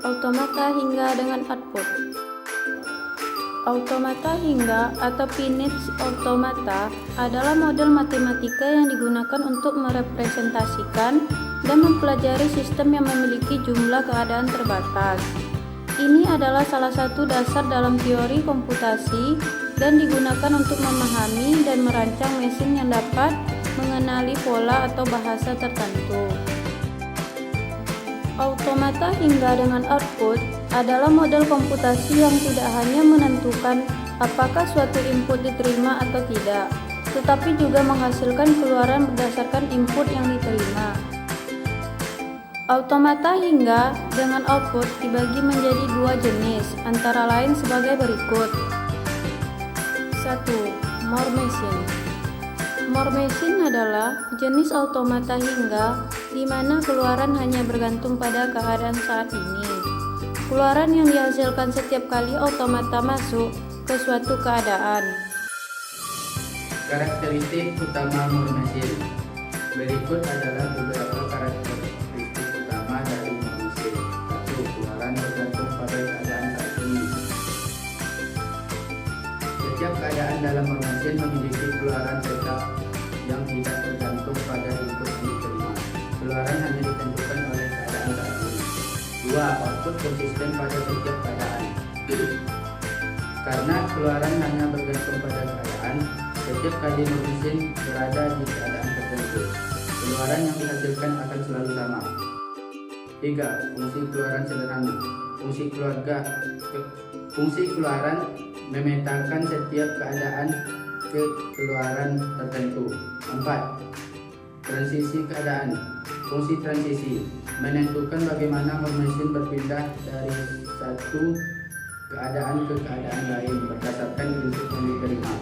automata hingga dengan output. Automata hingga atau finite automata adalah model matematika yang digunakan untuk merepresentasikan dan mempelajari sistem yang memiliki jumlah keadaan terbatas. Ini adalah salah satu dasar dalam teori komputasi dan digunakan untuk memahami dan merancang mesin yang dapat mengenali pola atau bahasa tertentu. Automata hingga dengan output adalah model komputasi yang tidak hanya menentukan apakah suatu input diterima atau tidak, tetapi juga menghasilkan keluaran berdasarkan input yang diterima. Automata hingga dengan output dibagi menjadi dua jenis, antara lain sebagai berikut. 1. More machine. More machine adalah jenis automata hingga di mana keluaran hanya bergantung pada keadaan saat ini. Keluaran yang dihasilkan setiap kali automata masuk ke suatu keadaan. Karakteristik utama more machine. Berikut adalah beberapa karakteristik utama dari more machine. 1. Keluaran bergantung pada keadaan saat ini. Setiap keadaan dalam more machine memiliki keluaran tetap yang tidak tergantung pada input yang diterima. Keluaran hanya ditentukan oleh keadaan saat ini. 2. Output konsisten pada setiap keadaan. Karena keluaran hanya bergantung pada keadaan, setiap kali mesin berada di keadaan tertentu, keluaran yang dihasilkan akan selalu sama. 3. Fungsi keluaran sederhana. Fungsi keluaran memetakan setiap keadaan ke keluaran tertentu. 4. Transisi keadaan. Fungsi transisi menentukan bagaimana mesin berpindah dari satu keadaan ke keadaan lain berdasarkan input yang diterima.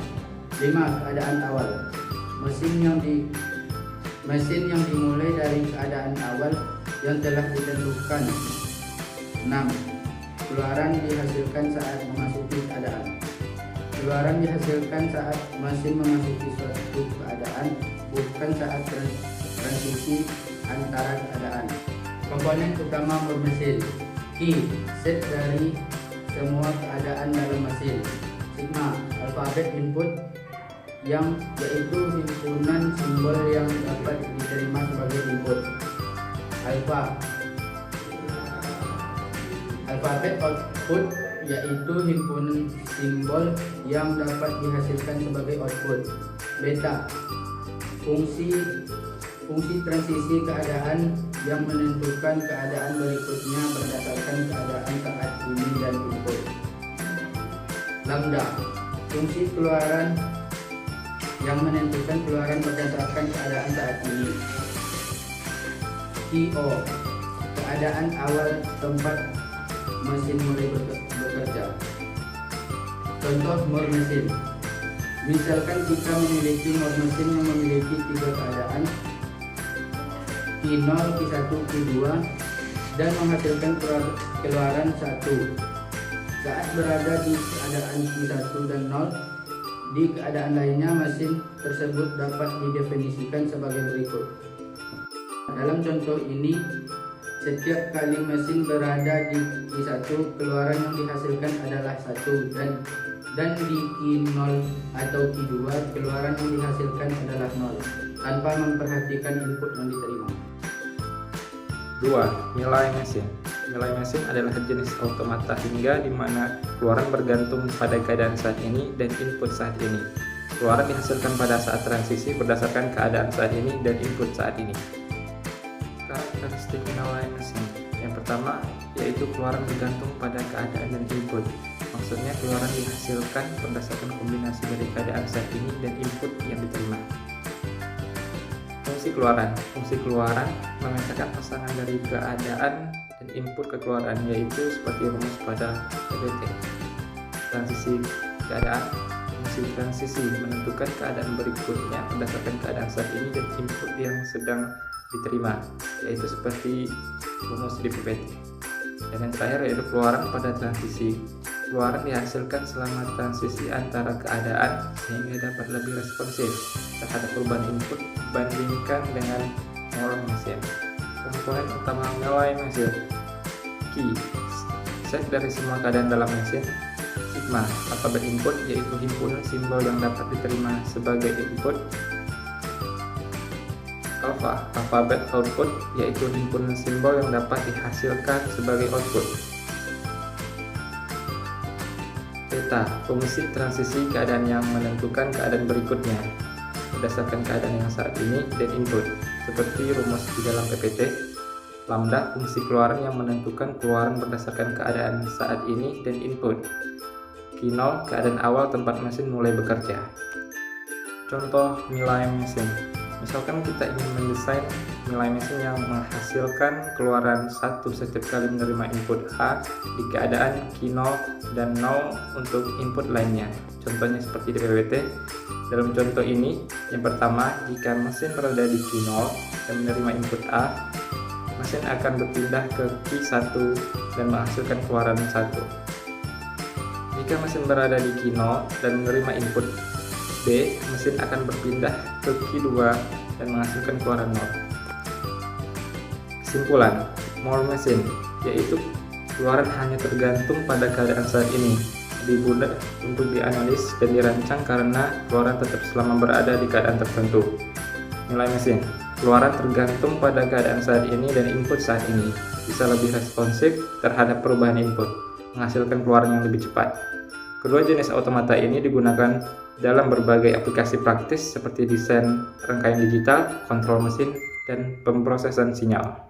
5. Keadaan awal. Mesin yang dimulai dari keadaan awal yang telah ditentukan. 6. Keluaran dihasilkan saat memasuki keadaan. Keluaran dihasilkan saat mesin memasuki suatu keadaan, bukan saat transisi antara keadaan. Komponen utama mesin. Key, set dari semua keadaan dalam mesin. Sigma, alfabet input yang yaitu himpunan simbol yang dapat diterima sebagai input. Alpha, alfabet output yaitu himpunan simbol yang dapat dihasilkan sebagai output. Beta, fungsi transisi keadaan yang menentukan keadaan berikutnya berdasarkan keadaan saat ini dan input. Lambda, fungsi keluaran yang menentukan keluaran berdasarkan keadaan saat ini. TO, keadaan awal tempat mesin mulai bekerja. Contoh more mesin. Misalkan kita memiliki more mesin yang memiliki 3 keadaan, Q0, Q1, Q2, dan menghasilkan keluaran 1. Saat berada di keadaan Q1 dan 0, di keadaan lainnya mesin tersebut dapat didefinisikan sebagai berikut. Dalam contoh ini, setiap kali mesin berada di Q1, keluaran yang dihasilkan adalah 1, dan di Q0 atau Q2, keluaran yang dihasilkan adalah 0, tanpa memperhatikan input yang diterima. 2. Nilai mesin. Nilai mesin adalah jenis automata hingga di mana keluaran bergantung pada keadaan saat ini dan input saat ini. Keluaran dihasilkan pada saat transisi berdasarkan keadaan saat ini dan input saat ini. Karakteristik nilai mesin. Yang pertama yaitu keluaran bergantung pada keadaan dan input. Maksudnya keluaran dihasilkan berdasarkan kombinasi dari keadaan saat ini dan input yang diterima. Fungsi keluaran. Fungsi keluaran memetakan pasangan dari keadaan dan input ke keluaran, yaitu seperti rumus pada PBT. Transisi keadaan. Fungsi transisi menentukan keadaan berikutnya berdasarkan keadaan saat ini dan input yang sedang diterima, yaitu seperti rumus di PBT. Dan yang terakhir yaitu keluaran pada transisi. Keluaran dihasilkan selama transisi antara keadaan sehingga dapat lebih responsif terhadap perubahan input dibandingkan dengan more mesin. Komponen utama nilai mesin. Key, Set dari semua keadaan dalam mesin. Sigma, alfabet input, yaitu himpunan simbol yang dapat diterima sebagai input. Alpha, alfabet output, yaitu himpunan simbol yang dapat dihasilkan sebagai output. Theta, fungsi transisi keadaan yang menentukan keadaan berikutnya berdasarkan keadaan yang saat ini dan input, seperti rumus di dalam PPT. Lambda, fungsi keluaran yang menentukan keluaran berdasarkan keadaan saat ini dan input. Q0, keadaan awal tempat mesin mulai bekerja. Contoh nilai mesin. Misalkan kita ingin mendesain nilai mesin yang menghasilkan keluaran 1 setiap kali menerima input A di keadaan Q0 dan 0 untuk input lainnya. Contohnya seperti di PPT. Dalam contoh ini, yang pertama, jika mesin berada di Q0 dan menerima input A, mesin akan berpindah ke Q1 dan menghasilkan keluaran 1. Jika mesin berada di Q0 dan menerima input B, mesin akan berpindah ke Q2 dan menghasilkan keluaran 0. Kesimpulan, Moore mesin, yaitu keluaran hanya tergantung pada keadaan saat ini. Lebih mudah untuk dianalisis dan dirancang karena keluaran tetap selama berada di keadaan tertentu. Nilai mesin, keluaran tergantung pada keadaan saat ini dan input saat ini, bisa lebih responsif terhadap perubahan input, menghasilkan keluaran yang lebih cepat. Kedua jenis automata ini digunakan dalam berbagai aplikasi praktis seperti desain rangkaian digital, kontrol mesin, dan pemrosesan sinyal.